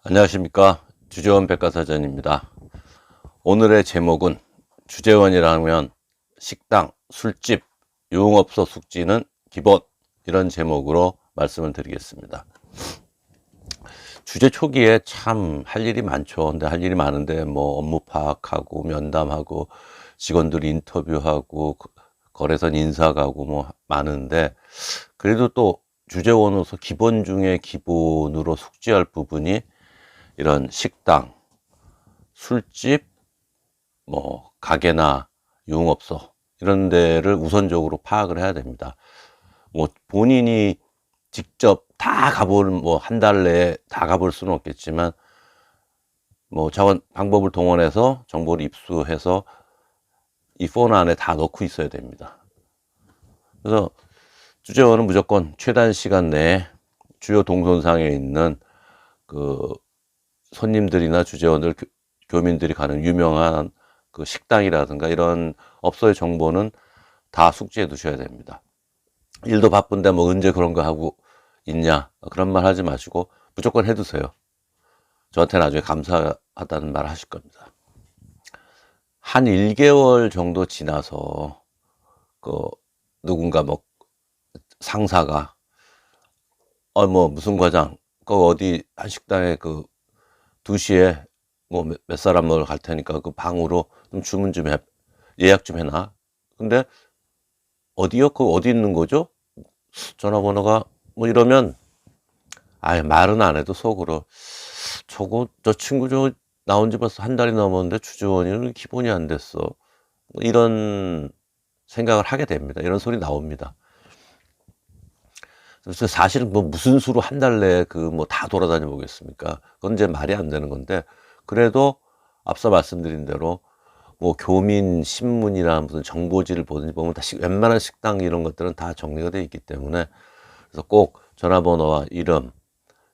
안녕하십니까, 주재원 백과사전입니다. 오늘의 제목은 주재원이라면 식당, 술집, 유흥업소 숙지는 기본, 이런 제목으로 말씀을 드리겠습니다. 주재 초기에 참 할 일이 많죠. 근데 할 일이 많은데 뭐 업무 파악하고 면담하고 직원들 인터뷰하고 거래선 인사 가고 뭐 많은데, 그래도 또 주재원으로서 기본 중에 기본으로 숙지할 부분이 이런 식당, 술집, 뭐 가게나 유흥업소 이런 데를 우선적으로 파악을 해야 됩니다. 뭐 본인이 직접 다 가볼, 뭐 한 달 내에 다 가볼 수는 없겠지만 뭐 자원 방법을 동원해서 정보를 입수해서 이 폰 안에 다 넣고 있어야 됩니다. 그래서 주재원은 무조건 최단 시간 내에 주요 동선상에 있는 그 손님들이나 주재원들, 교민들이 가는 유명한 그 식당이라든가 이런 업소의 정보는 다 숙지해 두셔야 됩니다. 일도 바쁜데 뭐 언제 그런 거 하고 있냐, 그런 말 하지 마시고 무조건 해 두세요. 저한테 나중에 감사하다는 말 하실 겁니다. 한 1개월 정도 지나서 그 누군가 뭐 상사가 뭐 무슨 과장 그 어디 한 식당에 그 2시에 뭐 몇 사람 먹으러 갈 테니까 그 방으로 좀 주문 좀 예약 좀 해놔. 근데 어디요? 그 어디 있는 거죠? 전화번호가 뭐 이러면 아예 말은 안 해도 속으로 저 친구 저 나온 지 벌써 한 달이 넘었는데 주재원이는 기본이 안 됐어, 뭐 이런 생각을 하게 됩니다. 이런 소리 나옵니다. 그래서 사실은 뭐 무슨 수로 한 달 내에 그 뭐 다 돌아다녀 보겠습니까? 그건 이제 말이 안 되는 건데, 그래도 앞서 말씀드린 대로 뭐 교민 신문이나 무슨 정보지를 보면 다 웬만한 식당 이런 것들은 다 정리가 되어 있기 때문에, 그래서 꼭 전화번호와 이름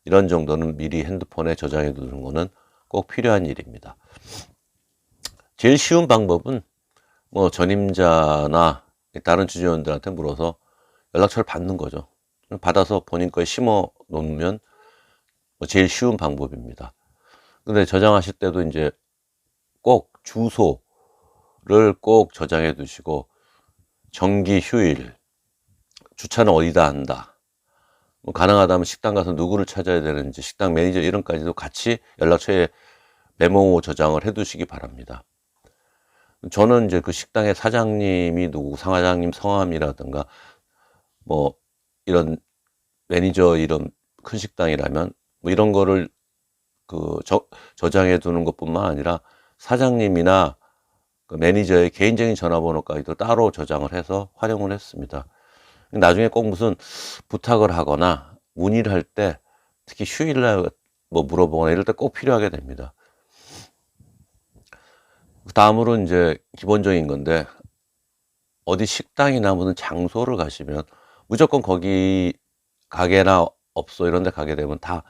이런 정도는 미리 핸드폰에 저장해 두는 거는 꼭 필요한 일입니다. 제일 쉬운 방법은 뭐 전임자나 다른 주재원들한테 물어서 연락처를 받는 거죠. 받아서 본인 거에 심어 놓으면 제일 쉬운 방법입니다. 근데 저장하실 때도 이제 꼭 주소를 꼭 저장해 두시고, 정기 휴일, 주차는 어디다 한다, 뭐 가능하다면 식당 가서 누구를 찾아야 되는지 식당 매니저 이름까지도 같이 연락처에 메모 저장을 해 두시기 바랍니다. 저는 이제 그 식당의 사장님이 누구, 상사장님 성함이라든가 뭐 이런 매니저 이름, 큰 식당이라면 뭐 이런 거를 그 저장해 두는 것뿐만 아니라 사장님이나 그 매니저의 개인적인 전화번호까지도 따로 저장을 해서 활용을 했습니다. 나중에 꼭 무슨 부탁을 하거나 문의를 할 때, 특히 휴일날 뭐 물어보거나 이럴 때 꼭 필요하게 됩니다. 다음으로 이제 기본적인 건데, 어디 식당이나 무슨 장소를 가시면 무조건 거기 가게나 업소 이런 데 가게 되면 다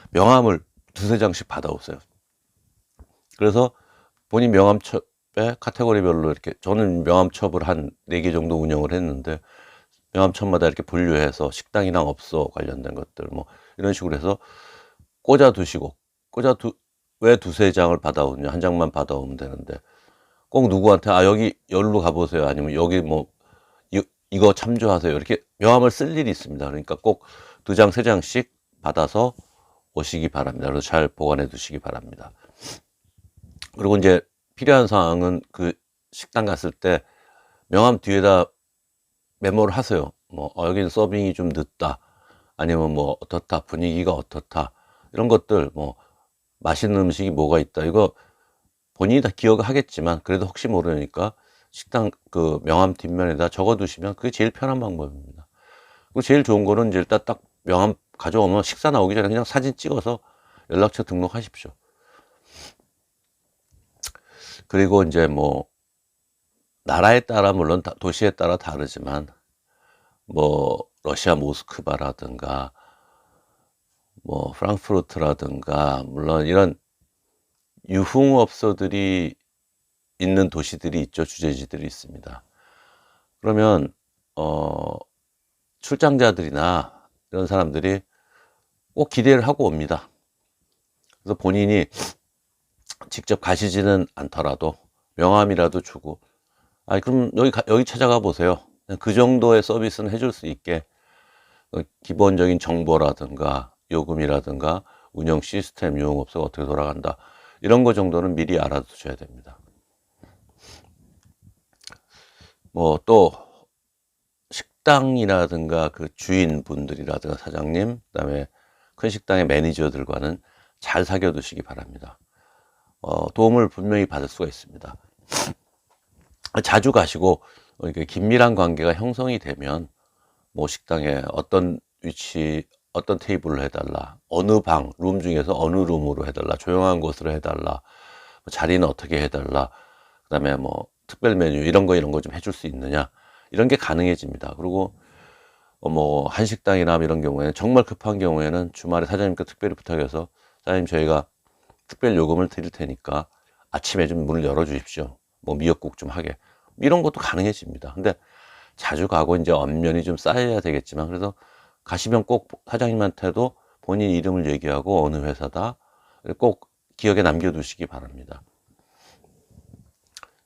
명함을 2-3장씩 받아오세요. 그래서 본인 명함첩에 카테고리별로 이렇게, 저는 명함첩을 한 4개 정도 운영을 했는데 명함첩마다 이렇게 분류해서 식당이랑 업소 관련된 것들 뭐 이런 식으로 해서 꽂아 두시고, 왜 2-3장을 받아오냐, 한 장만 받아오면 되는데 꼭 누구한테 여기 여기로 가보세요, 아니면 여기 뭐 이거 참조하세요, 이렇게 명함을 쓸 일이 있습니다. 그러니까 꼭 2장 3장씩 받아서 오시기 바랍니다. 그래서 잘 보관해 두시기 바랍니다. 그리고 이제 필요한 사항은 그 식당 갔을 때 명함 뒤에다 메모를 하세요. 뭐 여기는 서빙이 좀 늦다, 아니면 뭐 어떻다, 분위기가 어떻다, 이런 것들, 뭐 맛있는 음식이 뭐가 있다, 이거 본인이 다 기억을 하겠지만 그래도 혹시 모르니까 식당 그 명함 뒷면에다 적어 두시면 그게 제일 편한 방법입니다. 그리고 제일 좋은 거는 이제 일단 딱 명함 가져오면 식사 나오기 전에 그냥 사진 찍어서 연락처 등록하십시오. 그리고 이제 뭐 나라에 따라 물론 도시에 따라 다르지만 뭐 러시아 모스크바라든가 뭐 프랑크푸르트라든가 물론 이런 유흥업소들이 있는 도시들이 있죠. 주재지들이 있습니다. 그러면 어 출장자들이나 이런 사람들이 꼭 기대를 하고 옵니다. 그래서 본인이 직접 가시지는 않더라도 명함이라도 주고 그럼 여기 찾아가 보세요. 그냥 그 정도의 서비스는 해줄 수 있게 기본적인 정보라든가 요금이라든가 운영 시스템, 유흥업소가 어떻게 돌아간다 이런 거 정도는 미리 알아두셔야 됩니다. 뭐 또 식당이라든가 그 주인분들이라든가 사장님, 그다음에 큰 식당의 매니저들과는 잘 사귀어 두시기 바랍니다. 도움을 분명히 받을 수가 있습니다. 자주 가시고 이렇게 긴밀한 관계가 형성이 되면 뭐 식당에 어떤 위치, 어떤 테이블로 해달라, 어느 방, 룸 중에서 어느 룸으로 해달라, 조용한 곳으로 해달라, 자리는 어떻게 해달라, 그 다음에 뭐 특별 메뉴 이런 거 좀 해줄 수 있느냐, 이런 게 가능해집니다. 그리고 뭐 한식당이나 이런 경우에는 정말 급한 경우에는 주말에 사장님께 특별히 부탁해서 사장님 저희가 특별 요금을 드릴 테니까 아침에 좀 문을 열어 주십시오. 뭐 미역국 좀 하게, 이런 것도 가능해집니다. 근데 자주 가고 이제 언면이 좀 쌓여야 되겠지만, 그래서 가시면 꼭 사장님한테도 본인 이름을 얘기하고 어느 회사다 꼭 기억에 남겨 두시기 바랍니다.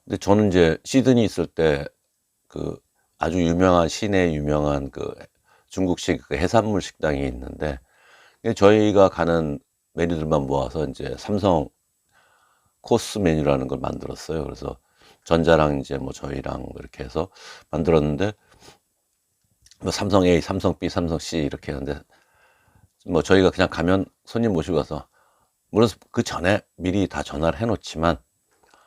근데 저는 이제 시드니 있을 때 그 아주 유명한 시내 유명한 그 중국식 그 해산물 식당이 있는데, 저희가 가는 메뉴들만 모아서 이제 삼성 코스 메뉴라는 걸 만들었어요. 그래서 전자랑 이제 뭐 저희랑 이렇게 해서 만들었는데, 뭐 삼성 A, 삼성 B, 삼성 C 이렇게 했는데, 뭐 저희가 그냥 가면 손님 모시고 가서, 물론 그 전에 미리 다 전화를 해 놓지만,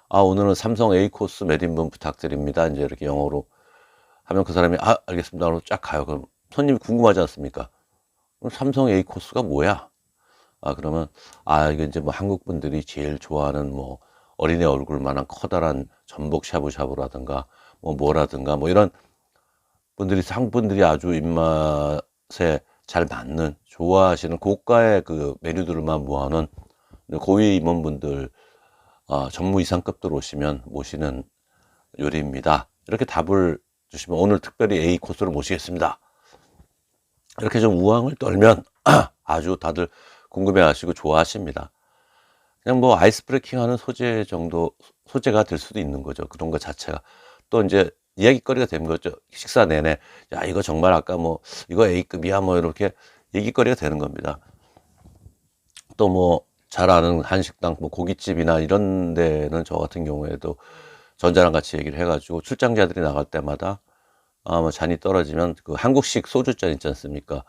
오늘은 삼성 A 코스 몇 인분 부탁드립니다, 이제 이렇게 영어로 하면 그 사람이 알겠습니다 하고 쫙 가요. 그럼 손님이 궁금하지 않습니까? 그럼 삼성 A 코스가 뭐야? 그러면 이게 이제 뭐 한국 분들이 제일 좋아하는 뭐 어린애 얼굴만한 커다란 전복 샤브샤브라든가 뭐 뭐라든가 뭐 이런 분들이 한국분들이 아주 입맛에 잘 맞는 좋아하시는 고가의 그 메뉴들만 모아놓은 고위 임원분들 전무 이상급들 오시면 모시는 요리입니다. 이렇게 답을 주시면 오늘 특별히 A 코스를 모시겠습니다. 이렇게 좀 우왕을 떨면 아주 다들 궁금해 하시고 좋아하십니다. 그냥 뭐 아이스 브레이킹 하는 소재가 될 수도 있는 거죠. 그런 것 자체가. 또 이제 이야기거리가 되는 거죠. 식사 내내. 야, 이거 정말 아까 뭐, 이거 A급이야. 뭐, 이렇게 얘기거리가 되는 겁니다. 또 뭐, 잘 아는 한식당, 뭐, 고깃집이나 이런 데는 저 같은 경우에도 전자랑 같이 얘기를 해가지고 출장자들이 나갈 때마다 뭐 잔이 떨어지면 그 한국식 소주잔 있지 않습니까?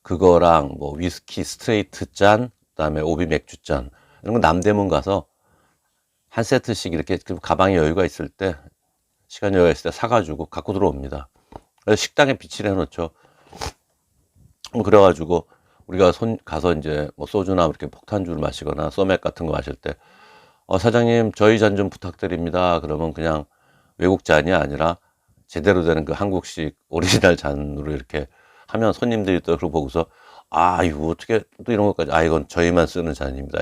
그거랑 뭐 위스키 스트레이트 잔, 그다음에 오비 맥주 잔 이런 거 남대문 가서 한 세트씩 이렇게 가방에 여유가 있을 때, 시간 여유가 있을 때 사가지고 갖고 들어옵니다. 그래서 식당에 비치를 해놓죠. 그래가지고 우리가 가서 이제 뭐 소주나 이렇게 폭탄주를 마시거나 소맥 같은 거 마실 때, 사장님 저희 잔 좀 부탁드립니다. 그러면 그냥 외국 잔이 아니라 제대로 되는 그 한국식 오리지널 잔으로 이렇게 하면 손님들이 또 그걸 보고서 이거 어떻게 또 이런 것까지, 이건 저희만 쓰는 잔입니다.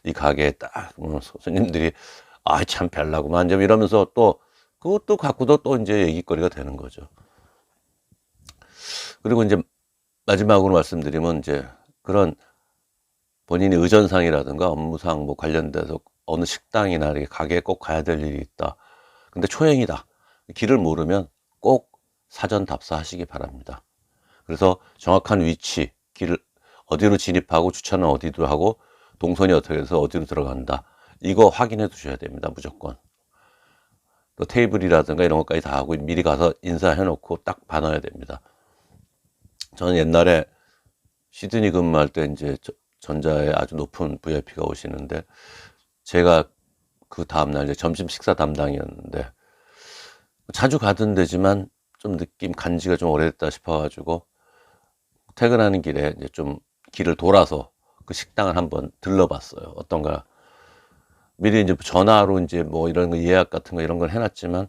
이 가게에 딱 손님들이 참 별나구만 좀 이러면서 또 그것도 갖고도 또 이제 얘기거리가 되는 거죠. 그리고 이제 마지막으로 말씀드리면, 이제 그런 본인이 의전상이라든가 업무상 뭐 관련돼서 어느 식당이나 이렇게 가게에 꼭 가야 될 일이 있다. 근데 초행이다. 길을 모르면 꼭 사전 답사하시기 바랍니다. 그래서 정확한 위치, 길을 어디로 진입하고 주차는 어디로 하고 동선이 어떻게 해서 어디로 들어간다. 이거 확인해 두셔야 됩니다. 무조건. 또 테이블이라든가 이런 것까지 다 하고 미리 가서 인사해 놓고 딱 봐놔야 됩니다. 저는 옛날에 시드니 근무할 때 이제 전자에 아주 높은 VIP가 오시는데, 제가 그 다음날 이제 점심 식사 담당이었는데, 자주 가던 데지만 좀 느낌 간지가 좀 오래됐다 싶어가지고 퇴근하는 길에 이제 좀 길을 돌아서 그 식당을 한번 들러봤어요. 어떤가. 미리 이제 전화로 이제 뭐 이런 거 예약 같은 거 이런 걸 해놨지만,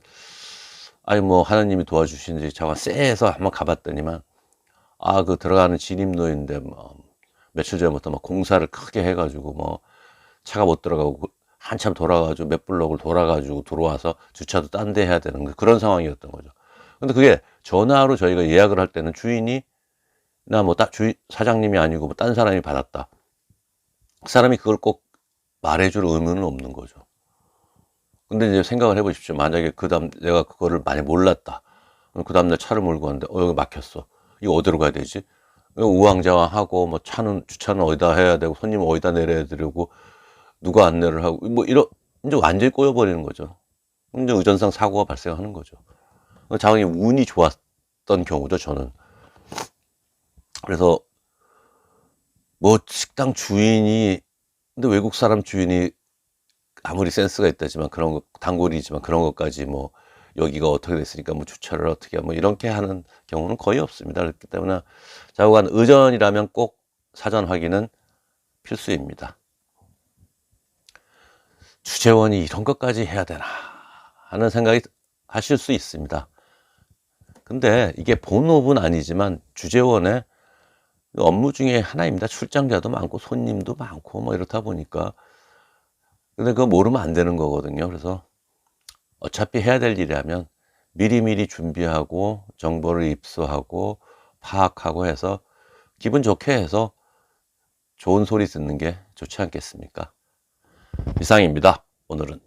뭐 하나님이 도와주시는지 잠깐 쎄해서 한번 가봤더니만, 그 들어가는 진입로인데 뭐 며칠 전부터 막 공사를 크게 해가지고 뭐 차가 못 들어가고 한참 돌아가지고 몇 블록을 돌아가지고 들어와서 주차도 딴 데 해야 되는 그런 상황이었던 거죠. 근데 그게 전화로 저희가 예약을 할 때는 주인이 나 뭐 사장님이 아니고 뭐 딴 사람이 받았다. 그 사람이 그걸 꼭 말해줄 의무는 없는 거죠. 근데 이제 생각을 해보십시오. 만약에 그다음 내가 그거를 많이 몰랐다. 그 다음날 차를 몰고 왔는데 여기 막혔어. 이거 어디로 가야 되지? 우왕좌왕하고 뭐 주차는 어디다 해야 되고 손님은 어디다 내려야 되고 누가 안내를 하고 뭐 이제 완전히 꼬여버리는 거죠. 이제 의전상 사고가 발생하는 거죠. 자기 운이 좋았던 경우죠, 저는. 그래서 뭐 식당 주인이, 근데 외국 사람 주인이 아무리 센스가 있다지만 그런 거, 단골이지만 그런 것까지 뭐 여기가 어떻게 됐으니까 뭐 주차를 어떻게 뭐 이렇게 하는 경우는 거의 없습니다. 그렇기 때문에 좌우간 의전이라면 꼭 사전 확인은 필수입니다. 주재원이 이런 것까지 해야 되나 하는 생각이 하실 수 있습니다. 근데 이게 본업은 아니지만 주재원의 업무 중에 하나입니다. 출장자도 많고 손님도 많고 뭐 이렇다 보니까. 근데 그거 모르면 안 되는 거거든요. 그래서 어차피 해야 될 일이라면 미리미리 준비하고 정보를 입수하고 파악하고 해서 기분 좋게 해서 좋은 소리 듣는 게 좋지 않겠습니까? 이상입니다. 오늘은.